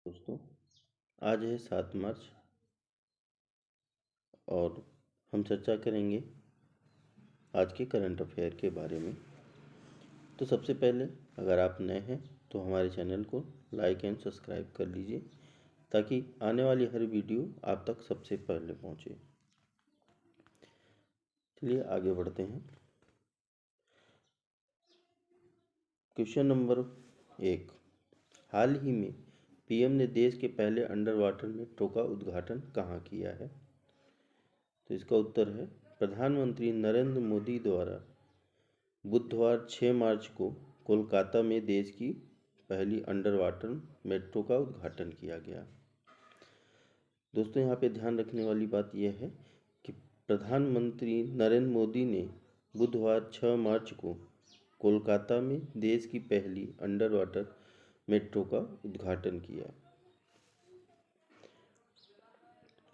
दोस्तों, आज है 7 मार्च और हम चर्चा करेंगे आज के करंट अफेयर के बारे में। तो सबसे पहले अगर आप नए हैं तो हमारे चैनल को लाइक एंड सब्सक्राइब कर लीजिए ताकि आने वाली हर वीडियो आप तक सबसे पहले पहुंचे। चलिए आगे बढ़ते हैं। क्वेश्चन नंबर 1, हाल ही में पीएम ने देश के पहले अंडर वाटर मेट्रो का उद्घाटन कहाँ किया है? तो इसका उत्तर है प्रधानमंत्री नरेंद्र मोदी द्वारा बुधवार 6 मार्च को कोलकाता में देश की पहली अंडर वाटर मेट्रो का उद्घाटन किया गया। दोस्तों, यहाँ पे ध्यान रखने वाली बात यह है कि प्रधानमंत्री नरेंद्र मोदी ने बुधवार 6 मार्च को कोलकाता में देश की पहली अंडर वाटर मेट्रो का उद्घाटन किया।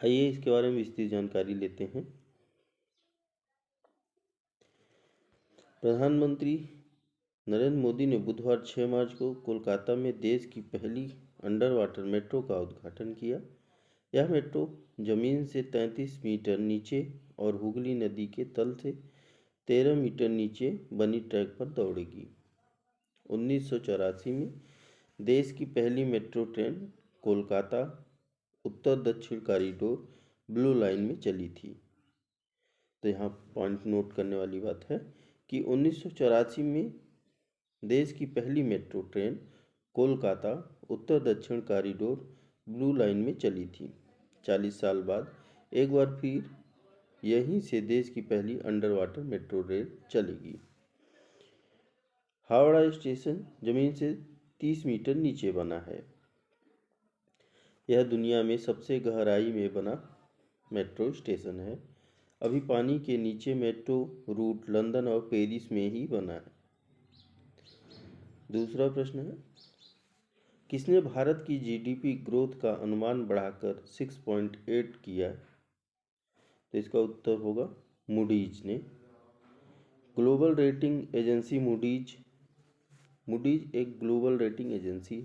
आइए इसके बारे में विस्तृत जानकारी लेते हैं। प्रधानमंत्री नरेंद्र मोदी ने बुधवार 6 मार्च को कोलकाता में देश की पहली अंडर वाटर मेट्रो का उद्घाटन किया। यह मेट्रो जमीन से 33 मीटर नीचे और हुगली नदी के तल से 13 मीटर नीचे बनी ट्रैक पर दौड़ेगी। 1984 में देश की पहली मेट्रो ट्रेन कोलकाता उत्तर दक्षिण कॉरिडोर ब्लू लाइन में चली थी। तो यहाँ पॉइंट नोट करने वाली बात है कि 1984 में देश की पहली मेट्रो ट्रेन कोलकाता उत्तर दक्षिण कॉरिडोर ब्लू लाइन में चली थी। 40 साल बाद एक बार फिर यहीं से देश की पहली अंडर वाटर मेट्रो रेल चलेगी। हावड़ा स्टेशन जमीन से 30 मीटर नीचे बना है। यह दुनिया में सबसे गहराई में बना मेट्रो स्टेशन है। अभी पानी के नीचे मेट्रो रूट लंदन और पेरिस में ही बना है। दूसरा प्रश्न है, किसने भारत की जीडीपी ग्रोथ का अनुमान बढ़ाकर 6.8 किया? तो इसका उत्तर होगा मूडीज ने। ग्लोबल रेटिंग एजेंसी मूडीज एक ग्लोबल रेटिंग एजेंसी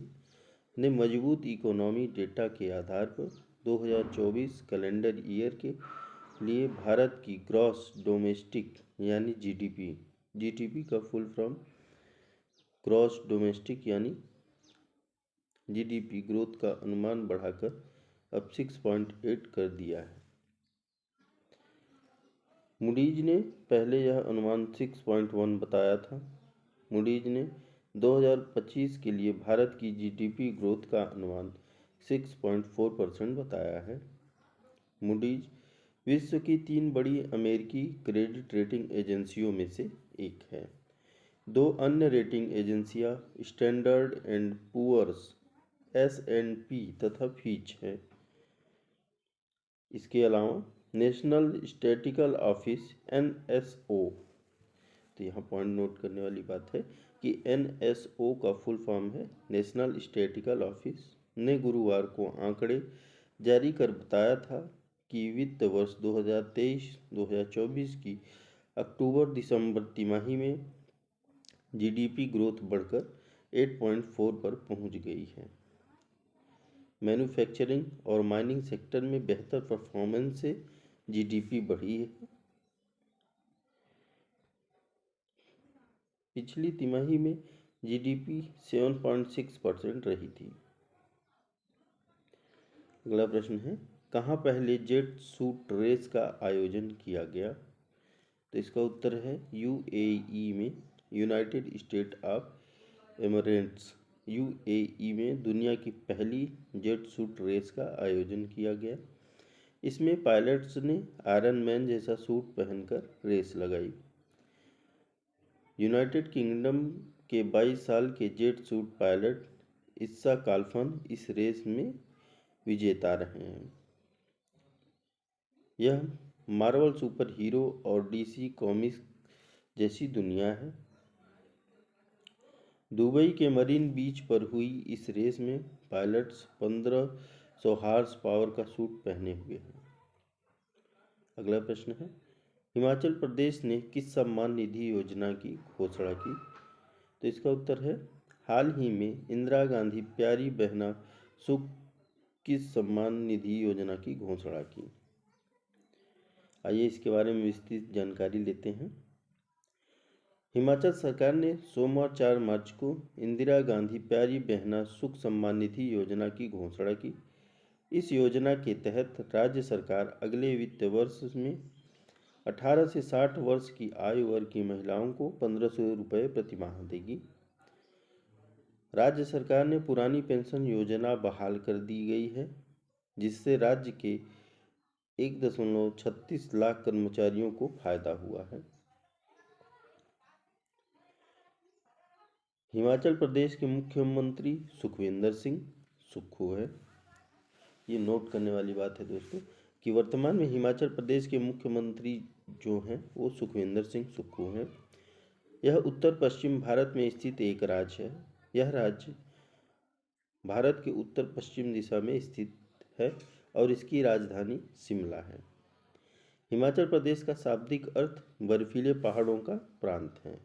ने मजबूत इकोनॉमी डेटा के आधार पर 2024 कैलेंडर ईयर के लिए भारत की ग्रॉस डोमेस्टिक यानी जीडीपी का फुल फॉर्म ग्रॉस डोमेस्टिक यानी जीडीपी ग्रोथ का अनुमान बढ़ाकर अब 6.8 कर दिया है। मूडीज ने पहले यह अनुमान 6.1 बताया था। मूडीज ने 2025 के लिए भारत की जीडीपी ग्रोथ का अनुमान 6.4% बताया है। मूडीज विश्व की 3 बड़ी अमेरिकी क्रेडिट रेटिंग एजेंसियों में से एक है। 2 अन्य रेटिंग एजेंसियां स्टैंडर्ड एंड पुअर्स S&P तथा फिच है। इसके अलावा नेशनल स्टैटिस्टिकल ऑफिस NSO, तो यहाँ पॉइंट नोट करने वाली बात है कि NSO का फुल फॉर्म है नेशनल स्टैटिस्टिकल ऑफिस, ने गुरुवार को आंकड़े जारी कर बताया था कि वित्त वर्ष 2023-2024 की अक्टूबर-दिसंबर तिमाही में जीडीपी ग्रोथ बढ़कर 8.4 पर पहुंच गई है। मैन्युफैक्चरिंग और माइनिंग सेक्टर में बेहतर परफॉर्मेंस से जीडीपी बढ़ी है। पिछली तिमाही में जीडीपी 7.6% रही थी। अगला प्रश्न है, कहाँ पहले जेट सूट रेस का आयोजन किया गया? तो इसका उत्तर है यूएई में, United state of Emirates UAE में दुनिया की पहली जेट सूट रेस का आयोजन किया गया। इसमें पायलट्स ने आयरन मैन जैसा सूट पहनकर रेस लगाई। यूनाइटेड किंगडम के 22 साल के जेट सूट पायलट इस्सा काल्फन इस रेस में विजेता रहे हैं। यह मार्वल सुपर हीरो और डीसी कॉमिक्स जैसी दुनिया है। दुबई के मरीन बीच पर हुई इस रेस में पायलट्स 1500 हॉर्स पावर का सूट पहने हुए हैं। अगला प्रश्न है, हिमाचल प्रदेश ने किस सम्मान निधि योजना की घोषणा की? तो इसका उत्तर है हाल ही में इंदिरा गांधी प्यारी बहना सुख किस सम्मान निधि योजना की घोषणा की? आइए इसके बारे में विस्तृत जानकारी लेते हैं। हिमाचल सरकार ने सोमवार 4 मार्च को इंदिरा गांधी प्यारी बहना सुख सम्मान निधि योजना की घोषणा की। इस योजना के तहत राज्य सरकार अगले वित्त वर्ष में 18 से 60 वर्ष की आयु वर्ग की महिलाओं को 1500 रुपये प्रतिमाह देगी। राज्य सरकार ने पुरानी पेंशन योजना बहाल कर दी गई है, जिससे राज्य के 1.36 लाख कर्मचारियों को फायदा हुआ है। हिमाचल प्रदेश के मुख्यमंत्री सुखविंदर सिंह सुक्खू है। ये नोट करने वाली बात है दोस्तों कि वर्तमान में हिमाचल प्रदेश के मुख्यमंत्री जो हैं वो सुखविंदर सिंह सुक्खू हैं। यह उत्तर पश्चिम भारत में स्थित एक राज्य है। यह राज्य भारत के उत्तर पश्चिम दिशा में स्थित है और इसकी राजधानी शिमला है। हिमाचल प्रदेश का शाब्दिक अर्थ बर्फीले पहाड़ों का प्रांत है।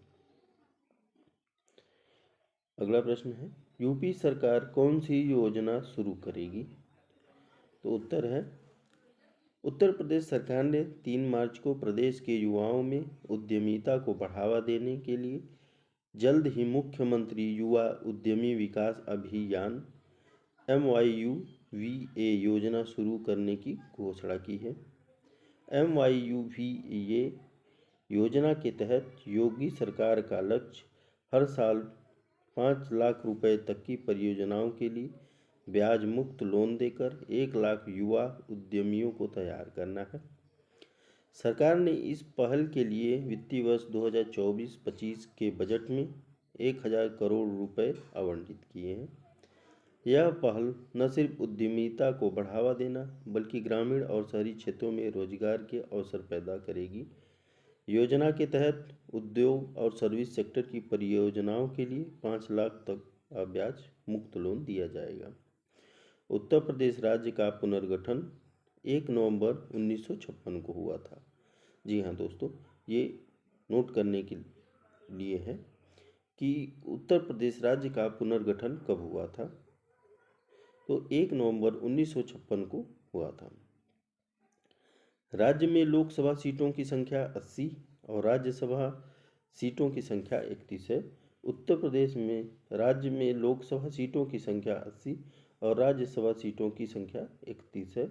अगला प्रश्न है, यूपी सरकार कौन सी योजना शुरू करेगी? तो उत्तर है, उत्तर प्रदेश सरकार ने 3 मार्च को प्रदेश के युवाओं में उद्यमिता को बढ़ावा देने के लिए जल्द ही मुख्यमंत्री युवा उद्यमी विकास अभियान MYUVA योजना शुरू करने की घोषणा की है। MYUVA योजना के तहत योगी सरकार का लक्ष्य हर साल 5 लाख रुपए तक की परियोजनाओं के लिए ब्याज मुक्त लोन देकर 1 लाख युवा उद्यमियों को तैयार करना है। सरकार ने इस पहल के लिए वित्तीय वर्ष 2024-25 के बजट में 1000 करोड़ रुपए आवंटित किए हैं। यह पहल न सिर्फ उद्यमिता को बढ़ावा देना बल्कि ग्रामीण और शहरी क्षेत्रों में रोजगार के अवसर पैदा करेगी। योजना के तहत उद्योग और सर्विस सेक्टर की परियोजनाओं के लिए 5 लाख तक का ब्याज मुक्त लोन दिया जाएगा। उत्तर प्रदेश राज्य का पुनर्गठन 1 नवंबर 1956 को हुआ था। जी हाँ दोस्तों, ये नोट करने के लिए है कि उत्तर प्रदेश राज्य का पुनर्गठन कब हुआ था। तो 1 नवंबर 1956 को हुआ था। राज्य में लोकसभा सीटों की संख्या 80 और राज्यसभा सीटों की संख्या 31 है। उत्तर प्रदेश में राज्य में लोकसभा सीटों की संख्या 80 और राज्यसभा सीटों की संख्या 31 है।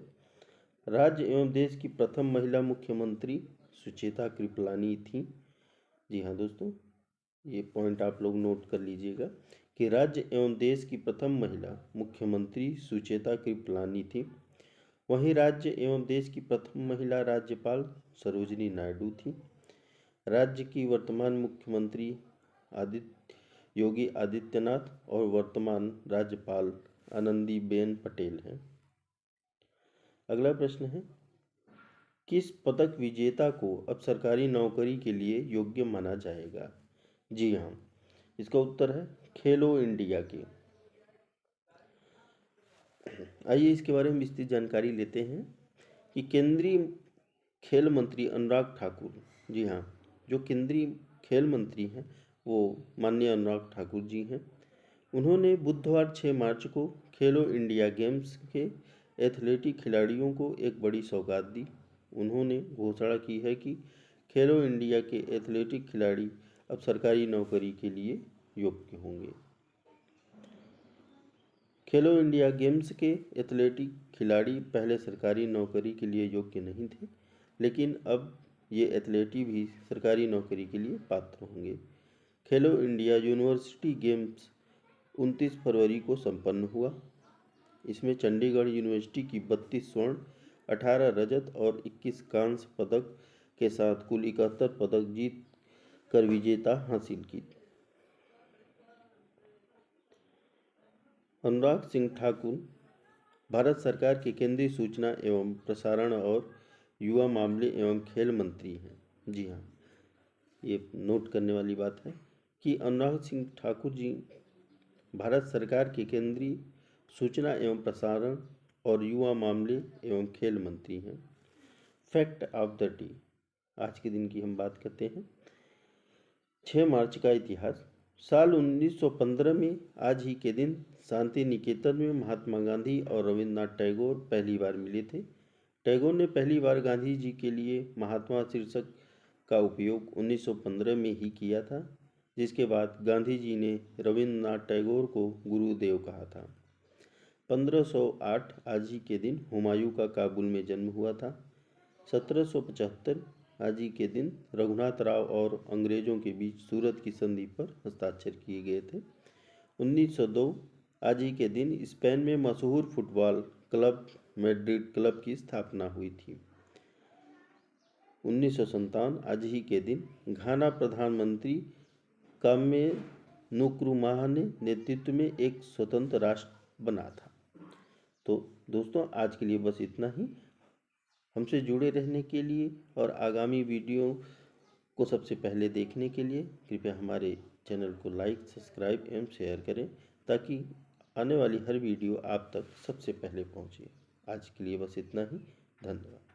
राज्य एवं देश की प्रथम महिला मुख्यमंत्री सुचेता कृपलानी थी। जी हाँ दोस्तों, ये पॉइंट आप लोग नोट कर लीजिएगा कि राज्य एवं देश की प्रथम महिला मुख्यमंत्री सुचेता कृपलानी थी। वहीं राज्य एवं देश की प्रथम महिला राज्यपाल सरोजिनी नायडू थी। राज्य की वर्तमान मुख्यमंत्री योगी आदित्यनाथ और वर्तमान राज्यपाल आनंदीबेन पटेल हैं। अगला प्रश्न है, किस पदक विजेता को अब सरकारी नौकरी के लिए योग्य माना जाएगा? जी हाँ, इसका उत्तर है खेलो इंडिया के। आइए इसके बारे में विस्तृत जानकारी लेते हैं कि केंद्रीय खेल मंत्री अनुराग ठाकुर, जी हाँ, जो केंद्रीय खेल मंत्री हैं वो माननीय अनुराग ठाकुर जी हैं। उन्होंने बुधवार 6 मार्च को खेलो इंडिया गेम्स के एथलेटिक खिलाड़ियों को एक बड़ी सौगात दी। उन्होंने घोषणा की है कि खेलो इंडिया के एथलेटिक खिलाड़ी अब सरकारी नौकरी के लिए योग्य होंगे। खेलो इंडिया गेम्स के एथलेटिक खिलाड़ी पहले सरकारी नौकरी के लिए योग्य नहीं थे, लेकिन अब ये एथलेटी भी सरकारी नौकरी के लिए पात्र होंगे। खेलो इंडिया यूनिवर्सिटी गेम्स 29 फरवरी को संपन्न हुआ। इसमें चंडीगढ़ यूनिवर्सिटी की 32 स्वर्ण, 18 रजत और 21 कांस्य पदक के साथ कुल 71 पदक जीत कर विजेता हासिल की। अनुराग सिंह ठाकुर भारत सरकार के केंद्रीय सूचना एवं प्रसारण और युवा मामले एवं खेल मंत्री हैं। जी हाँ, ये नोट करने वाली बात है कि अनुराग सिंह ठाकुर जी भारत सरकार के केंद्रीय सूचना एवं प्रसारण और युवा मामले एवं खेल मंत्री हैं। फैक्ट ऑफ द डे, आज के दिन की हम बात करते हैं। 6 मार्च का इतिहास। साल 1915 में आज ही के दिन शांति निकेतन में महात्मा गांधी और रविन्द्रनाथ टैगोर पहली बार मिले थे। टैगोर ने पहली बार गांधी जी के लिए महात्मा शीर्षक का उपयोग 1915 में ही किया था, जिसके बाद गांधी जी ने रविन्द्रनाथ टैगोर को गुरुदेव कहा था। 1508 आज ही के दिन हुमायूं का काबुल में जन्म हुआ था। 1775 आज ही के दिन रघुनाथ राव और अंग्रेजों के बीच सूरत की संधि पर हस्ताक्षर किए गए थे। 1902 आज ही के दिन स्पेन में मशहूर फुटबॉल क्लब मैड्रिड क्लब की स्थापना हुई थी। 1957 आज ही के दिन घाना प्रधानमंत्री कामे नुक्रुमाह ने नेतृत्व में एक स्वतंत्र राष्ट्र बना था। तो दोस्तों, आज के लिए बस इतना ही। हमसे जुड़े रहने के लिए और आगामी वीडियो को सबसे पहले देखने के लिए कृपया हमारे चैनल को लाइक, सब्सक्राइब एवं शेयर करें, ताकि आने वाली हर वीडियो आप तक सबसे पहले पहुंचे। आज के लिए बस इतना ही। धन्यवाद।